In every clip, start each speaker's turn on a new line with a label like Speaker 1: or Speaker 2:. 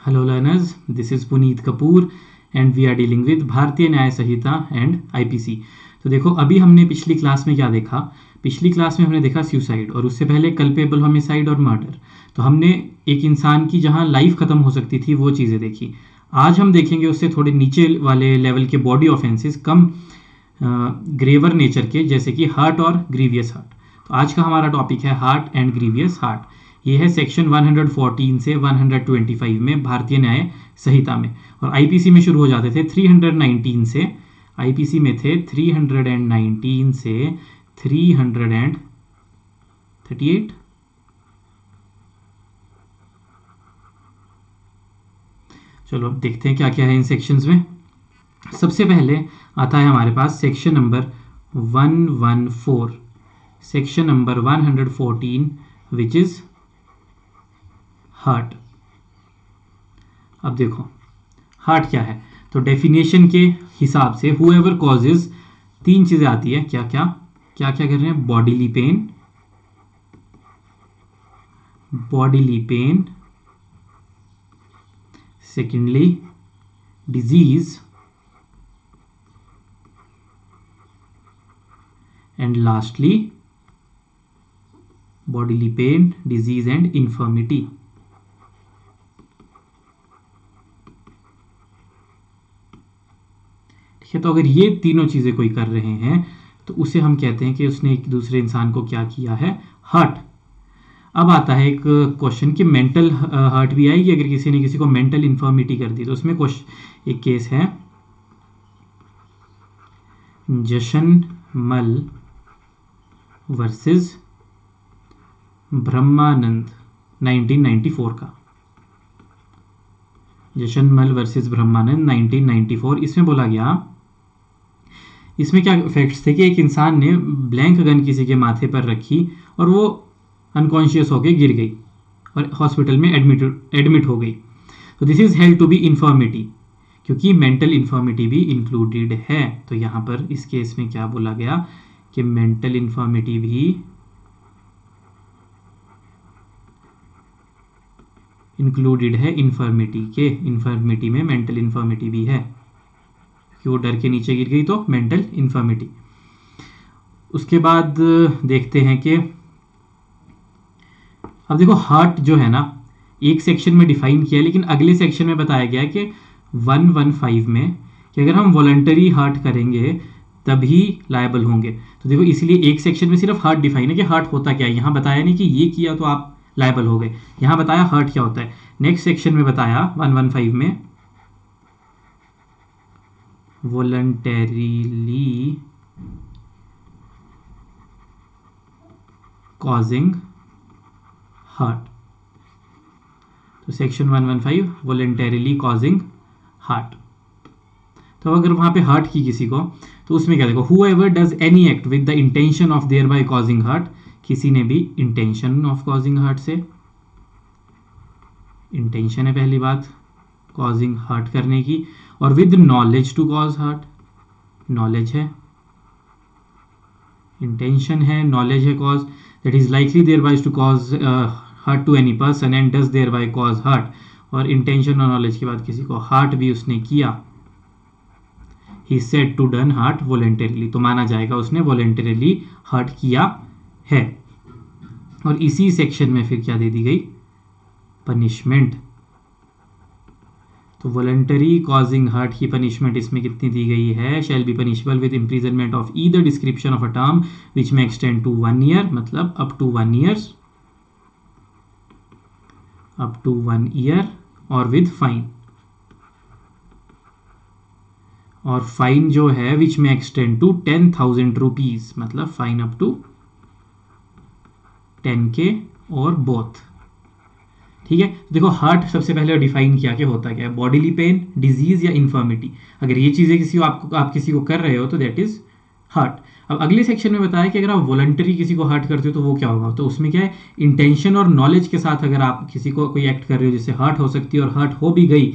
Speaker 1: Hello learners, this is Puneet Kapoor and we are dealing with भारतीय न्याय संहिता and IPC. तो देखो अभी हमने पिछली क्लास में क्या देखा। पिछली क्लास में हमने देखा सुसाइड और उससे पहले कल्पेबल होमिसाइड और मर्डर। तो हमने एक इंसान की जहां लाइफ खत्म हो सकती थी वो चीज़ें देखी। आज हम देखेंगे उससे थोड़े नीचे वाले लेवल के बॉडी ऑफेंसेस, कम ग्रेवर नेचर के, जैसे कि हार्ट और ग्रीवियस हार्ट। तो आज का हमारा टॉपिक है हार्ट एंड ग्रीवियस हार्ट। ये है सेक्शन 114 से 125 में भारतीय न्याय संहिता में, और आईपीसी में शुरू हो जाते थे 319 से। आईपीसी में थे 319 से 338। चलो अब देखते हैं क्या क्या है इन सेक्शंस में। सबसे पहले आता है हमारे पास section number 114, section number 114 which is hurt. अब देखो हार्ट क्या है। तो डेफिनेशन के हिसाब से हुएवर कॉजेज, तीन चीजें आती है। क्या क्या क्या क्या कर रहे हैं? Bodily pain, secondly disease, and lastly bodily pain, disease and infirmity. तो अगर ये तीनों चीजें कोई कर रहे हैं तो उसे हम कहते हैं कि उसने एक दूसरे इंसान को क्या किया है? हर्ट। अब आता है एक क्वेश्चन कि मेंटल हर्ट भी आएगी अगर किसी ने किसी को मेंटल इंफर्मिटी कर दी। तो उसमें एक केस है जशनमल वर्सेस ब्रह्मानंद 1994 का। जशनमल वर्सेस ब्रह्मानंद 1994। इसमें बोला गया, इसमें क्या फैक्ट्स थे कि एक इंसान ने ब्लैंक गन किसी के माथे पर रखी और वो अनकॉन्शियस होकर गिर गई और हॉस्पिटल में एडमिट हो गई। तो this is held to be infirmity, क्योंकि मेंटल इंफर्मिटी भी इंक्लूडेड है। तो यहाँ पर इस केस में क्या बोला गया कि मेंटल इंफर्मिटी भी इंक्लूडेड है इंफर्मिटी के। इंफर्मिटी में मेंटल इंफर्मिटी भी है कि वो डर के नीचे गिर गई, तो मेंटल इंफर्मिटी। उसके बाद देखते हैं कि अब देखो हार्ट जो है ना, एक सेक्शन में डिफाइन किया है, लेकिन अगले सेक्शन में बताया गया है कि 115 में कि अगर हम वॉलंटरी हार्ट करेंगे तभी लायबल होंगे। तो देखो इसलिए एक सेक्शन में सिर्फ हार्ट डिफाइन है कि हार्ट होता क्या है। यहाँ बताया नहीं कि ये किया तो आप लायबल हो गए, यहाँ बताया हार्ट क्या होता है। नेक्स्ट सेक्शन में बताया 115 में वॉलंटरीली कॉजिंग हार्ट। तो सेक्शन 115 वॉलंटरीली कॉजिंग हार्ट। तो अगर वहां पे हार्ट की किसी को, तो उसमें क्या देखो, whoever does any act with the intention of thereby causing hurt. किसी ने भी इंटेंशन ऑफ कॉजिंग हार्ट से, इंटेंशन है पहली बात कॉजिंग हार्ट करने की, और with knowledge to cause hurt. Knowledge है, इंटेंशन है, नॉलेज है cause, that is likely thereby to cause hurt to any person and does thereby cause hurt. और इंटेंशन और नॉलेज के बाद किसी को हार्ट भी उसने किया, he said to done hurt voluntarily, तो माना जाएगा उसने वॉलंटरीली हार्ट किया है। और इसी सेक्शन में फिर क्या दे दी गई? पनिशमेंट। तो वॉलंटरी कॉजिंग हार्ट की पनिशमेंट इसमें कितनी दी गई है? Shall be punishable with imprisonment of either description of a term which may extend to 1 year, मतलब up to 1 years, up to 1 year, और विद फाइन। और फाइन जो है which may extend to 10,000 rupees, मतलब फाइन अप टू 10K और both. ठीक है, देखो हार्ट सबसे पहले डिफाइन किया कि होता क्या है, बॉडीली पेन, डिजीज या इंफर्मिटी। अगर ये चीजें किसी को आप किसी को कर रहे हो तो दैट इज हार्ट। अब अगले सेक्शन में बताया कि अगर आप वॉलंटरी किसी को हार्ट करते हो तो वो क्या होगा। तो उसमें क्या है, इंटेंशन और नॉलेज के साथ अगर आप किसी को कोई एक्ट कर रहे हो जिससे हार्ट हो सकती है और हार्ट हो भी गई,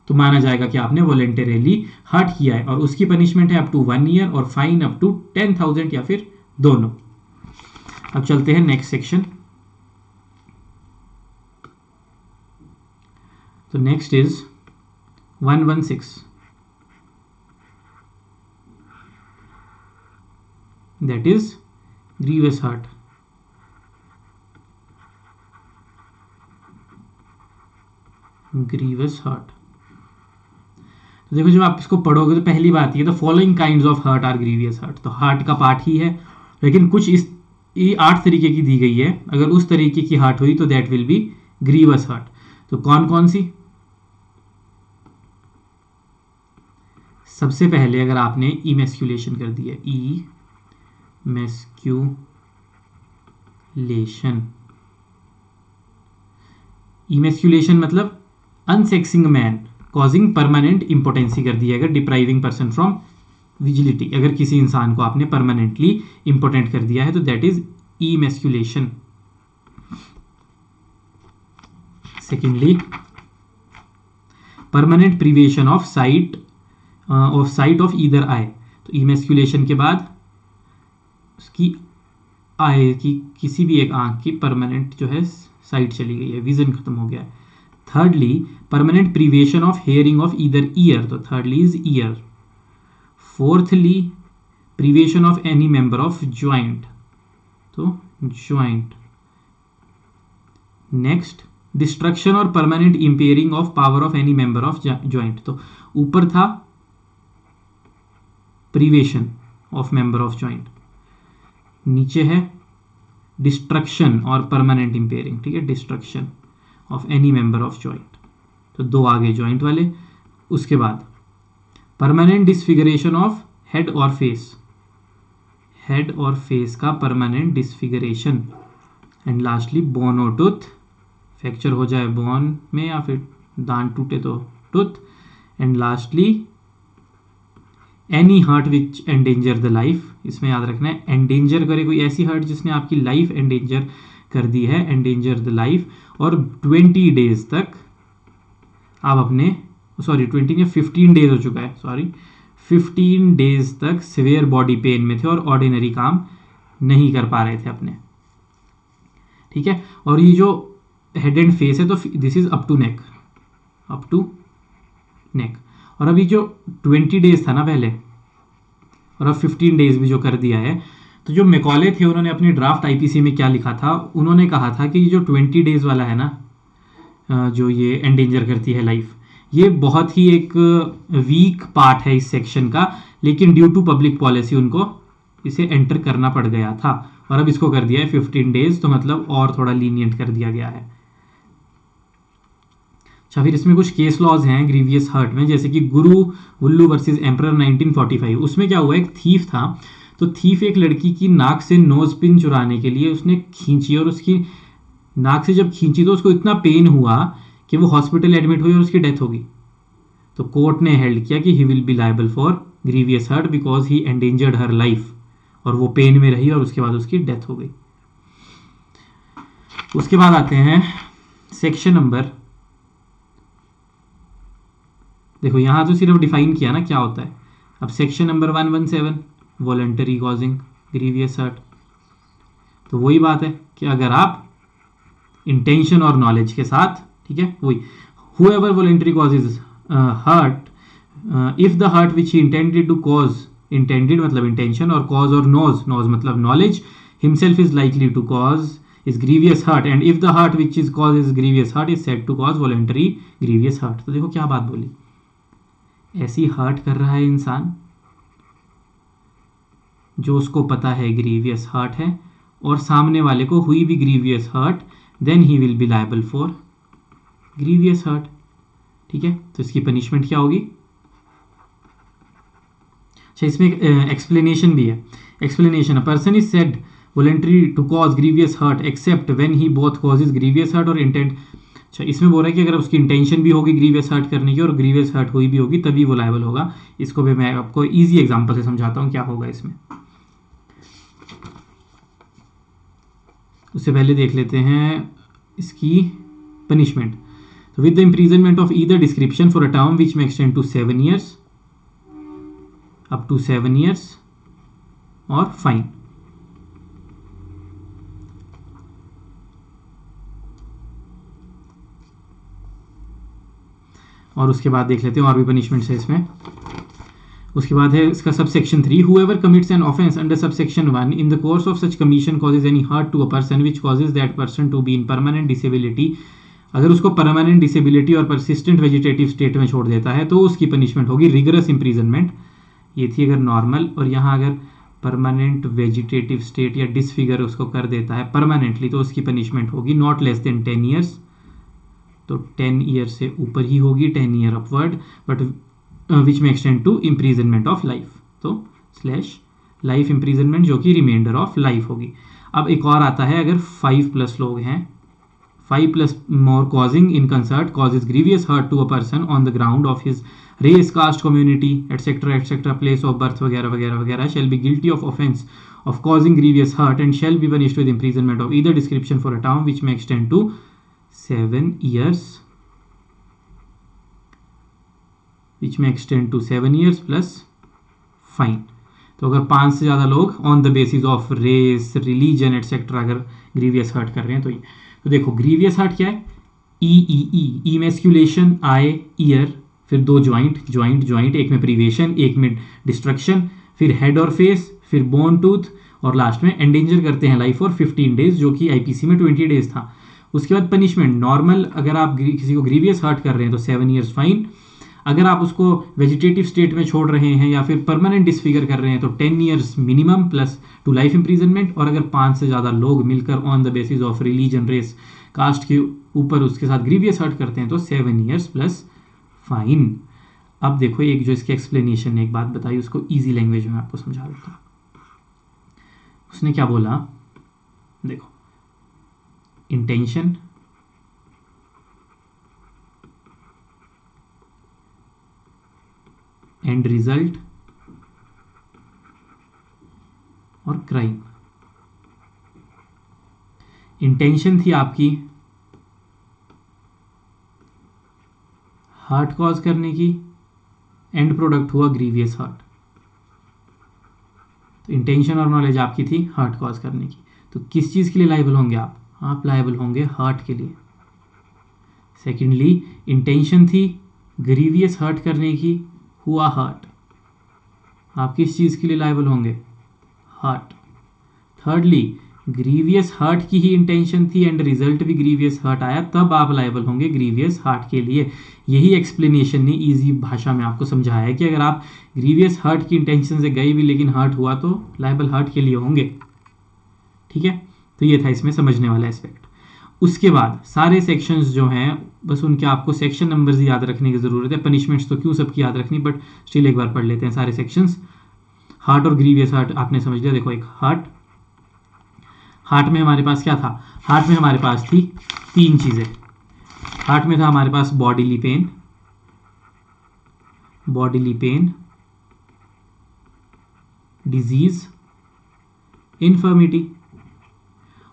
Speaker 1: तो माना जाएगा कि आपने वॉलंटरीली हार्ट किया है, और उसकी पनिशमेंट है अप टू 1 ईयर और फाइन अप टू 10,000 या फिर दोनों। अब चलते हैं नेक्स्ट सेक्शन। तो next is 116, that is grievous heart. Grievous hurt. तो देखो जब आप इसको पढ़ोगे तो पहली बात ये, तो following kinds of hurt are grievous hurt. तो हार्ट का पार्ट ही है, लेकिन कुछ इस ये 8 तरीके की दी गई है। अगर उस तरीके की हार्ट हुई तो that will be grievous hurt. तो कौन कौन सी? सबसे पहले अगर आपने इमेस्क्यूलेशन कर दिया, इमेस्क्यूलेशन मतलब अनसेक्सिंग मैन कॉजिंग परमानेंट इंपोटेंसी कर दिया, अगर डिप्राइविंग पर्सन फ्रॉम विजिलिटी, अगर किसी इंसान को आपने परमानेंटली इंपोर्टेंट कर दिया है तो that is emasculation. Secondly, permanent privation of sight of either eye. तो इमेस्क्यूलेशन के बाद उसकी आई की किसी भी एक आंख की परमानेंट जो है साइट चली गई है, विजन खत्म हो गया है। Thirdly, permanent privation of hearing of either ear. तो thirdly is ear. Fourthly, privation of any member of joint. तो ज्वाइंट। नेक्स्ट, डिस्ट्रक्शन और permanent impairing of power of any member of joint. तो ऊपर था privation of member of joint, नीचे है destruction और permanent impairing. ठीक है, destruction of any member of joint. तो दो आगे ज्वाइंट वाले। उसके बाद परमानेंट डिसफिगरेशन ऑफ हेड और फेस, हेड और फेस का permanent disfigurement. And lastly bone और टूथ, फ्रैक्चर हो जाए बोन में या फिर दांत टूटे तो tooth. And lastly any hurt which endanger the life. इसमें याद रखना है एंडेंजर करे कोई ऐसी हार्ट जिसने आपकी लाइफ एंडेंजर कर दी है, एंडेंजर द लाइफ। और 20 डेज तक आप अपने 20 या 15 डेज हो चुका है, 15 डेज तक सिवियर बॉडी पेन में थे और ऑर्डिनरी काम नहीं कर पा रहे थे अपने। ठीक है, और ये जो हेड एंड फेस है तो this is up to neck. और अभी जो 20 डेज था ना पहले, और अब 15 डेज भी जो कर दिया है, तो जो मैकॉले थे उन्होंने अपनी ड्राफ्ट आईपीसी में क्या लिखा था, उन्होंने कहा था कि जो 20 डेज वाला है ना, जो ये एंडेंजर करती है लाइफ, ये बहुत ही एक वीक पार्ट है इस सेक्शन का, लेकिन ड्यू टू पब्लिक पॉलिसी उनको इसे एंटर करना पड़ गया था। और अब इसको कर दिया है 15 डेज, तो मतलब और थोड़ा लीनियंट कर दिया गया है। अच्छा, फिर इसमें कुछ केस लॉज हैं ग्रीवियस हर्ट में, जैसे कि गुरु वुल्लू वर्सेस एम्परर 1945। उसमें क्या हुआ, एक थीफ था, तो थीफ एक लड़की की नाक से नोज पिन चुराने के लिए उसने खींची, और उसकी नाक से जब खींची तो उसको इतना पेन हुआ कि वो हॉस्पिटल एडमिट हुई और उसकी डेथ हो गई। तो कोर्ट ने हेल्ड किया कि he will be liable for grievous hurt because he endangered her life, और वो पेन में रही और उसके बाद उसकी डेथ हो गई। उसके बाद आते हैं सेक्शन नंबर, देखो यहां तो सिर्फ डिफाइन किया ना क्या होता है। अब section number 117, voluntary causing grievous hurt. तो वही बात है कि अगर आप इंटेंशन और नॉलेज के साथ, ठीक है, वही whoever voluntarily causes hurt, if the hurt which he intended to cause, intended मतलब intention, और cause और knows मतलब knowledge, himself is likely to cause is grievous hurt, and if the hurt which is causes grievous hurt is said to cause voluntary grievous hurt। तो देखो क्या बात बोली, ऐसी हर्ट कर रहा है इंसान जो उसको पता है ग्रीवियस हर्ट है, और सामने वाले को हुई भी grievous hurt, then he will be liable for grievous hurt. ठीक है, तो इसकी पनिशमेंट क्या होगी। अच्छा, इसमें एक्सप्लेनेशन भी है। Explanation, a person is said voluntary to cause grievous hurt except when he both causes grievous hurt और इंटेंट। अच्छा, इसमें बोल रहा है कि अगर उसकी इंटेंशन भी होगी ग्रीवियस हर्ट करने की और ग्रीवियस हर्ट हुई भी होगी तभी वो लायबल होगा। इसको भी मैं आपको इजी एग्जांपल से समझाता हूँ क्या होगा इसमें। उससे पहले देख लेते हैं इसकी पनिशमेंट। तो with the imprisonment of either description for a term which may extend to 7 years, up to 7 years, और फाइन। और उसके बाद देख लेते हैं और भी पनिशमेंट्स है इसमें। उसके बाद है इसका subsection 3, whoever commits an offence under subsection 1 in the course of such commission causes any hurt to a person which causes that person to be in permanent disability, अगर उसको परमानेंट डिसेबिलिटी और persistent vegetative state में छोड़ देता है तो उसकी punishment होगी रिगरस इम्प्रीजनमेंट। ये थी अगर नॉर्मल, और यहाँ अगर परमानेंट वेजिटेटिव स्टेट या डिसफिगर उसको कर देता है परमानेंटली तो उसकी पनिशमेंट होगी नॉट लेस देन 10 ईयर्स, तो 10 ईयर से ऊपर ही होगी, 10 year upward, but which may extend to imprisonment of life, तो स्लैश लाइफ इम्प्रीजनमेंट जो कि रिमाइंडर ऑफ लाइफ होगी। अब एक और आता है, अगर 5+ लोग हैं, 5+ more causing in concert causes grievous hurt to a person on the ground of his race, caste, community, etc., place of birth वगैरह वगैरह वगैरह, shall be guilty of offence of causing grievous hurt and shall be punished with imprisonment of either description for a term which may extend to 7 years, plus fine। तो अगर 5 से ज़्यादा लोग on the basis of race, religion etcetera अगर grievous hurt कर रहे हैं तो ये, तो देखो ग्रीवियस हर्ट क्या है, इमेस्क्यूलेशन, आई, ईयर, फिर 2 ज्वाइंट, एक में प्रिवेशन, एक में डिस्ट्रक्शन, फिर हेड और फेस, फिर बोन, टूथ, और लास्ट में एंडेंजर करते हैं लाइफ फॉर 15 डेज, जो कि आईपीसी में 20 डेज था। उसके बाद पनिशमेंट नॉर्मल, अगर आप किसी को ग्रीवियस हर्ट कर रहे हैं तो 7 ईयर्स फाइन, अगर आप उसको वेजिटेटिव स्टेट में छोड़ रहे हैं या फिर परमानेंट डिसफिगर कर रहे हैं तो 10 years minimum plus to life imprisonment, और अगर 5 से ज़्यादा लोग मिलकर on the basis of religion, race, caste के ऊपर उसके साथ ग्रीवियस हर्ट करते हैं तो 7 ईयर्स प्लस फाइन। अब देखो एक जो इसके एक्सप्लेनेशन ने एक बात बताई, उसको ईजी लैंग्वेज में आपको समझा देता हूँ। उसने क्या बोला, देखो इंटेंशन, एंड रिजल्ट और क्राइम। इंटेंशन थी आपकी हार्ट कॉज करने की, एंड प्रोडक्ट हुआ ग्रीवियस हर्ट। तो इंटेंशन और नॉलेज आपकी थी हार्ट कॉज करने की, तो किस चीज़ के लिए लायबल होंगे आप लायबल होंगे हार्ट के लिए। सेकेंडली इंटेंशन थी ग्रीवियस हर्ट करने की, हुआ हर्ट, आप किस चीज़ के लिए लायबल होंगे, हार्ट। थर्डली ग्रीवियस हर्ट की ही इंटेंशन थी एंड रिजल्ट भी ग्रीवियस हर्ट आया, तब आप लायबल होंगे ग्रीवियस हार्ट के लिए। यही एक्सप्लेनेशन ने इजी भाषा में आपको समझाया है कि अगर आप ग्रीवियस हर्ट की इंटेंशन से गए भी लेकिन हर्ट हुआ तो लायबल हार्ट के लिए होंगे। ठीक है, तो ये था इसमें समझने वाला एस्पेक्ट। उसके बाद सारे सेक्शंस जो हैं बस उनके आपको सेक्शन नंबर्स याद रखने की ज़रूरत है, पनिशमेंट्स तो क्यों सबकी याद रखनी, बट स्टिल एक बार पढ़ लेते हैं सारे सेक्शंस। हार्ट और ग्रीवियस हर्ट आपने समझ लिया। देखो एक हार्ट में हमारे पास क्या था, हार्ट में हमारे पास थी 3 चीज़ें। हार्ट में था हमारे पास बॉडीली पेन, डिजीज, इन्फर्मिटी।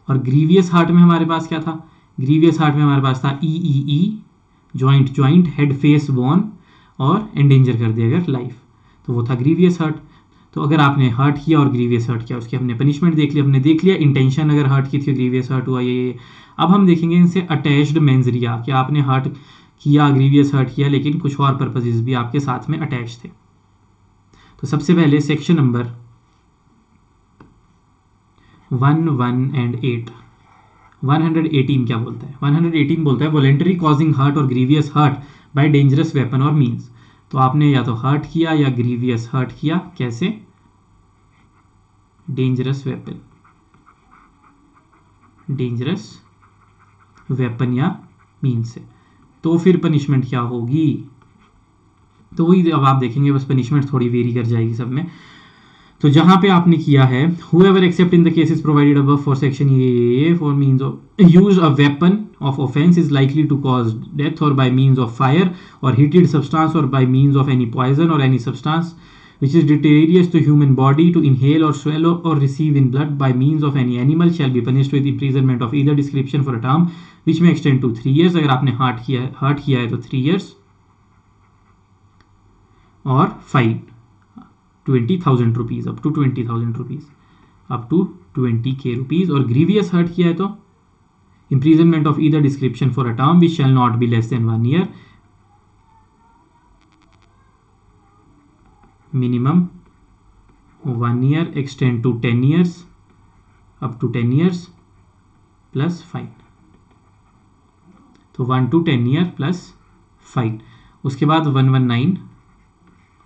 Speaker 1: और ग्रीवियस हार्ट में हमारे पास क्या था, ग्रीवियस हार्ट में हमारे पास था ई, ज्वाइंट, हेड, फेस, बोन, और एंडेंजर कर दिया अगर लाइफ, तो वो था ग्रीवियस हर्ट। तो अगर आपने हर्ट किया और ग्रीवियस हर्ट किया, उसकी हमने पनिशमेंट देख ली, हमने देख लिया इंटेंशन अगर हर्ट की थी, ग्रीवियस हर्ट हुआ ये। अब हम देखेंगे इनसे अटैच्ड मेंजरिया, कि आपने हर्ट किया, ग्रीवियस हर्ट किया, लेकिन कुछ और पर्पसेस भी आपके साथ में अटैच थे। तो सबसे पहले सेक्शन नंबर 1, 1 एंड 8। 118 क्या बोलता है, 118 बोलता है वॉलेंटरी कॉजिंग हर्ट और grievous hurt by dangerous weapon और मीन्स। तो आपने या तो हर्ट किया या ग्रीवियस हर्ट किया, कैसे, डेंजरस वेपन या मीन्स से, तो फिर पनिशमेंट क्या होगी, तो वही अब आप देखेंगे, बस पनिशमेंट थोड़ी वेरी कर जाएगी सब में। तो जहां पे आपने किया है whoever except in the cases provided above for section A for means of use a weapon of offense is likely to cause death or by means of fire or heated substance or by means of any poison or any substance which is deleterious to human body to inhale or swallow or receive in blood by means of any animal shall be punished with imprisonment of either description for a term which may extend to 3 years। अगर आपने hurt किया है तो 3 years और fine 20,000 rupees, up to 20,000 rupees, up to 20K rupees. और grievous hurt किया है तो imprisonment of either description for a term which shall not be less than 1 year minimum 1 year extend to 10 years up to 10 years plus fine. तो 1 to 10 year plus fine. उसके बाद 119,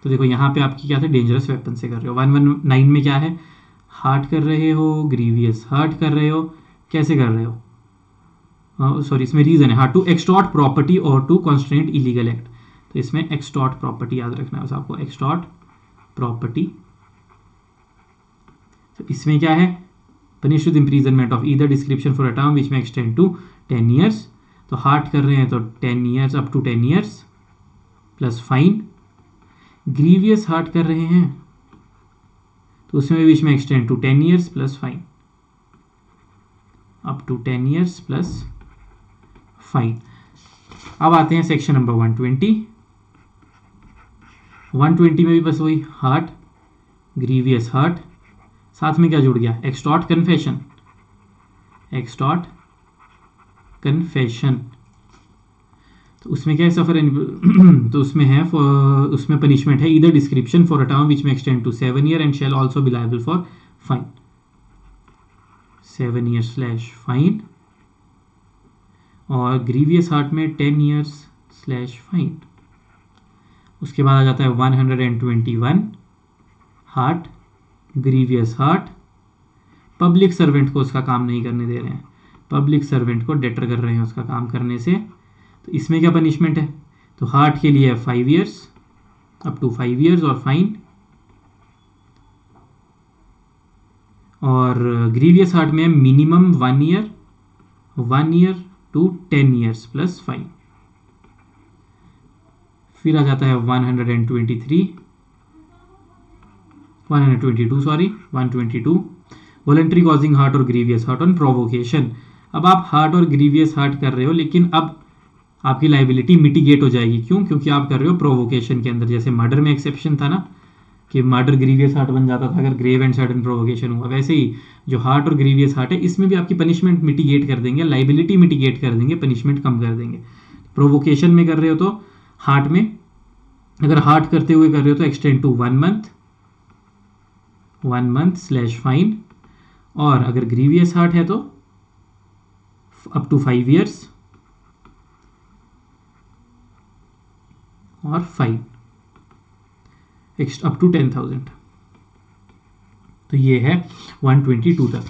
Speaker 1: तो देखो यहाँ पे आपकी क्या था, डेंजरस वेपन से कर रहे हो। 119 में क्या है, हार्ट कर रहे हो, ग्रीवियस हर्ट कर रहे हो, कैसे कर रहे हो, सॉरी इसमें रीजन है, हाँ, टू एक्सटॉर्ट प्रॉपर्टी और टू कॉन्स्ट्रेंट इलीगल एक्ट। तो इसमें एक्सटॉर्ट प्रॉपर्टी याद रखना है बस आपको, एक्सटॉर्ट प्रॉपर्टी। तो इसमें क्या है, punish with imprisonment of either description for a term which may extend to 10 years. तो हार्ट कर रहे हैं तो 10 years up to 10 years plus fine. Grievous hurt कर रहे हैं तो उसमें बीच में extend to 10 years plus fine, up to 10 years plus fine. अब आते हैं सेक्शन नंबर 120। 120 में भी बस वही, हार्ट ग्रीवियस हार्ट, साथ में क्या जुड़ गया, एक्सटॉर्ट कन्फेशन, एक्सटॉर्ट कन्फेशन। तो उसमें क्या है, सफर तो उसमें है उसमें पनिशमेंट है either description for a term which may extend to 7 year and shall also be liable for fine, 7 year slash fine. और ग्रीवियस हार्ट में 10 ईयर्स स्लैश फाइन। उसके बाद आ जाता है 121, heart grievous heart, public servant को उसका काम नहीं करने दे रहे हैं, पब्लिक सर्वेंट को डेटर कर रहे हैं उसका काम करने से। तो इसमें क्या पनिशमेंट है, तो हार्ट के लिए 5 ईयर्स अप टू 5 ईयर्स और फाइन, और ग्रीवियस हार्ट में minimum 1 year to 10 years plus fine. फिर आ जाता है 122 वॉलंटरी कॉजिंग हार्ट और ग्रीवियस हार्ट ऑन प्रोवोकेशन। अब आप हार्ट और ग्रीवियस हार्ट कर रहे हो, लेकिन अब आपकी लाइबिलिटी मिटिगेट हो जाएगी। क्यों, क्योंकि आप कर रहे हो प्रोवोकेशन के अंदर। जैसे मर्डर में एक्सेप्शन था ना कि मर्डर ग्रीवियस हार्ट बन जाता था अगर ग्रेव एंड सडन प्रोवोकेशन हुआ, वैसे ही जो हार्ट और ग्रीवियस हार्ट है इसमें भी आपकी पनिशमेंट मिटिगेट कर देंगे, लाइबिलिटी मिटिगेट कर देंगे, पनिशमेंट कम कर देंगे। प्रोवोकेशन में कर रहे हो तो हार्ट में, अगर हार्ट करते हुए कर रहे हो तो extend to 1 month slash fine, और अगर ग्रीवियस हार्ट है तो अप टू 5 ईयर्स और फाइन अप टू 10,000। तो ये है 122 तक।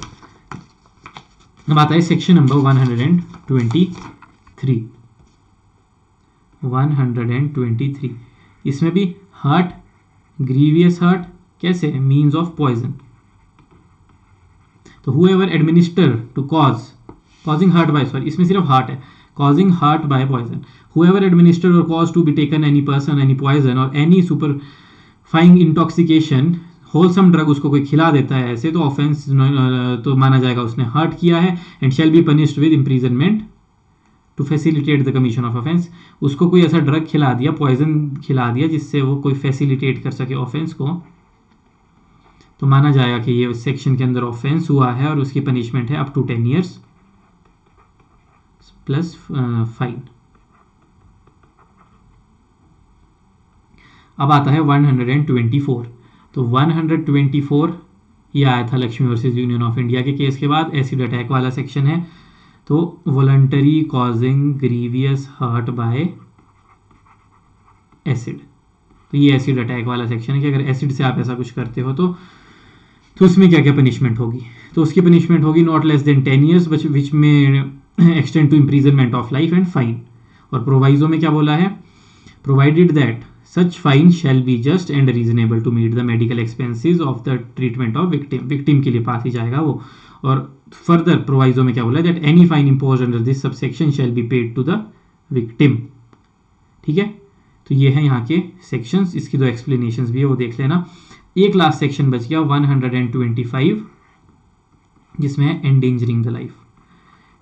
Speaker 1: अब आता है सेक्शन नंबर 123। इसमें भी हार्ट ग्रीवियस हार्ट, कैसे, मीन्स ऑफ पॉइजन। तो whoever administer to causing hurt by, sorry इसमें सिर्फ हार्ट है, causing hurt by poison, whoever administer or cause to be taken any person any poison or any stupefying intoxication wholesome drug, उसको कोई खिला देता है ऐसे, तो ऑफेंस तो माना जाएगा उसने हर्ट किया है, and shall be punished with imprisonment to facilitate the commission of offence. उसको कोई ऐसा ड्रग खिला दिया, पॉइजन खिला दिया जिससे वो कोई फैसिलिटेट कर सके ऑफेंस को, तो माना जाएगा कि ये सेक्शन के अंदर ऑफेंस हुआ है और उसकी पनिशमेंट है up to 10 years plus fine. अब आता है 124। तो 124 ये आया था Lakshmi versus union of India के केस के बाद, एसिड अटैक वाला सेक्शन है। तो voluntary causing grievous hurt by acid, तो ये एसिड अटैक वाला सेक्शन है कि अगर एसिड से आप ऐसा कुछ करते हो तो उसमें क्या क्या पनिशमेंट होगी। तो उसकी पनिशमेंट होगी not less than 10 years which may extend to imprisonment of life and fine. और प्रोवाइजो में क्या बोला है, provided that such fine shall be just and reasonable to meet the medical expenses of the treatment of victim के लिए पास ही जाएगा वो। और फर्दर प्रोवाइजो में क्या बोला है, that any fine impose under this subsection shall be paid to the victim. ठीक है, तो ये है यहाँ के सेक्शंस, इसकी दो एक्सप्लेनेशंस भी है वो देख लेना। एक लास्ट सेक्शन बच गया 125, जिसमें है endangering the life,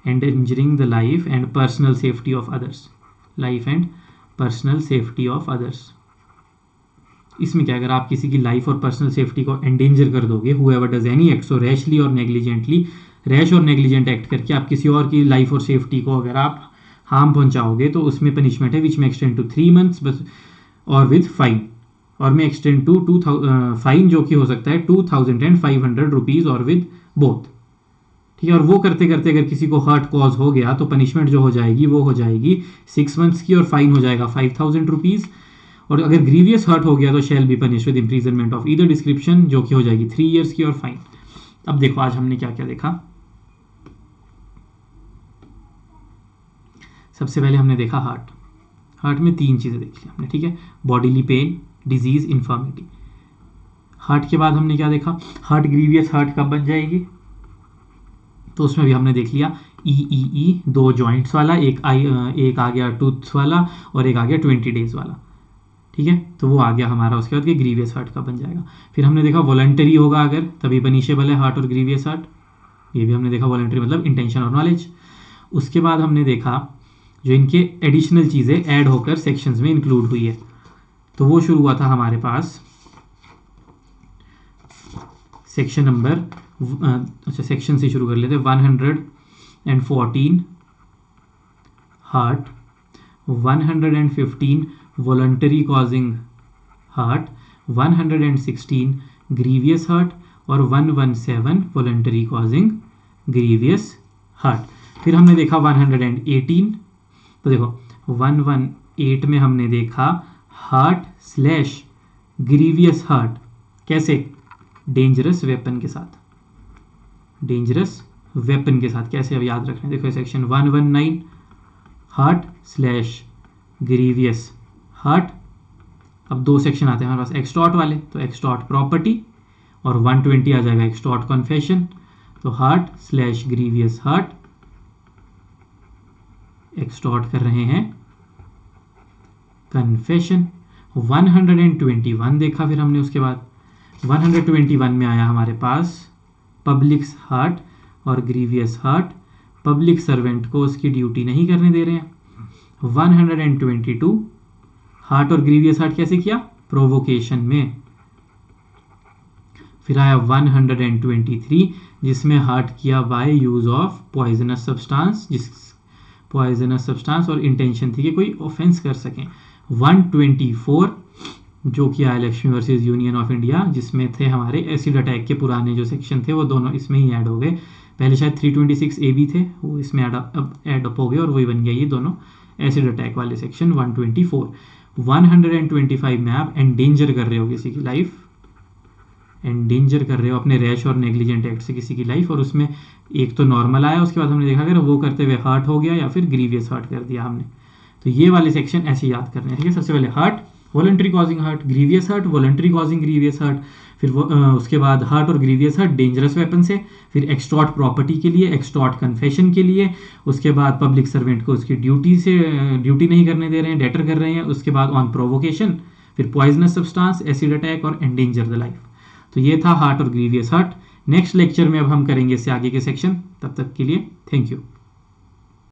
Speaker 1: endangering the life and personal safety of others, life and personal safety of others. इसमें क्या, अगर आप किसी की लाइफ और पर्सनल सेफ्टी को एंडेंजर कर दोगे, however does any act, so rashly और नेग्लिजेंटली, रैश और नेग्लिजेंट एक्ट करके आप किसी और की लाइफ और सेफ्टी को अगर आप हार्म पहुंचाओगे, तो उसमें पनिशमेंट है which may extend to 3 months बस और विद फाइन। और में एक्सटेंड टू फाइन जो कि हो सकता है 2500 रुपीज़ और विद बोथ। ठीक है, और वो करते करते अगर किसी को हर्ट कॉज हो गया तो पनिशमेंट जो हो जाएगी वो हो जाएगी 6 मंथ्स की और फाइन हो जाएगा 5000 रुपीज़। और अगर ग्रीवियस हर्ट हो गया तो shall be punish with imprisonment of either description जो कि हो जाएगी 3 ईयर्स की और फाइन। अब देखो आज हमने क्या क्या देखा। सबसे पहले हमने देखा हार्ट में 3 चीज़ें देख ली हमने। ठीक है, bodily pain, disease, infirmity. Hurt के बाद हमने क्या देखा, हार्ट ग्रीवियस हार्ट कब बन जाएगी, तो उसमें भी हमने देख लिया ई 2 जॉइंट्स वाला, एक आ गया टूथ्स वाला और एक आ गया 20 डेज वाला। ठीक है, तो वो आ गया हमारा उसके बाद कि ग्रीवियस हार्ट कब बन जाएगा। फिर हमने देखा वॉलंटरी होगा अगर तभी पनिशेबल है हार्ट और ग्रीवियस हार्ट, ये भी हमने देखा। वॉलंटरी मतलब इंटेंशन और नॉलेज। उसके बाद हमने देखा जो इनके एडिशनल चीज़ें ऐड होकर सेक्शंस में इंक्लूड हुई है, तो वो शुरू हुआ था हमारे पास सेक्शन नंबर सेक्शन से शुरू कर लेते 114 heart, 115 voluntary causing heart, 116 grievous heart और 117 वॉलंटरी कॉजिंग ग्रीवियस हार्ट। फिर हमने देखा 118, तो देखो 118 में हमने देखा हार्ट स्लैश ग्रीवियस हार्ट कैसे, डेंजरस वेपन के साथ, डेंजरस वेपन के साथ कैसे अब याद रखना। देखो section 119 heart slash grievous heart. अब 2 सेक्शन आते हैं हमारे पास एक्सटॉर्ट वाले, तो एक्सटॉर्ट प्रॉपर्टी और 120 आ जाएगा एक्सटॉर्ट कन्फेशन। तो heart slash grievous heart extort कर रहे हैं कन्फेशन। 121 देखा फिर हमने, उसके बाद 121 में आया हमारे पास पब्लिक हार्ट और ग्रीवियस हार्ट, पब्लिक सर्वेंट को उसकी ड्यूटी नहीं करने दे रहे हैं। 122 हार्ट और ग्रीवियस हार्ट कैसे किया, प्रोवोकेशन में। फिर आया 123 जिसमें हार्ट किया by use of poisonous substance, जिस पॉइजनस सब्सटेंस और इंटेंशन थी कि कोई ऑफेंस कर सकें। 124 जो कि आया Lakshmi versus union of India, जिसमें थे हमारे एसिड अटैक के पुराने जो सेक्शन थे वो दोनों इसमें ही ऐड हो गए। पहले शायद 326 ए भी थे, वो इसमें ऐड अप हो गए और वही बन गया ये दोनों एसिड अटैक वाले सेक्शन 124। 125 में आप एंडेंजर कर रहे हो किसी की लाइफ, एंडेंजर कर रहे हो अपने रैश और नेग्लिजेंट एक्ट से किसी की लाइफ, और उसमें एक तो नॉर्मल आया, उसके बाद हमने देखा अगर वो करते हुए हार्ट हो गया या फिर ग्रीवियस हार्ट कर दिया हमने। तो ये वाले सेक्शन ऐसे याद करने हैं। ठीक है, सबसे पहले heart voluntary causing heart, grievous heart voluntary causing grievous heart, फिर उसके बाद हार्ट और ग्रीवियस हार्ट डेंजरस वेपन से, फिर एक्सटॉर्ट प्रॉपर्टी के लिए, एक्सटॉर्ट कन्फेशन के लिए, उसके बाद पब्लिक सर्वेंट को उसकी ड्यूटी नहीं करने दे रहे हैं, डेटर कर रहे हैं, उसके बाद ऑन प्रोवोकेशन, फिर पॉइजनस सब्सटेंस, एसिड अटैक और एंडेंजर द लाइफ। तो ये था हार्ट और ग्रीवियस हार्ट। नेक्स्ट लेक्चर में अब हम करेंगे इससे आगे के सेक्शन। तब तक के लिए थैंक यू।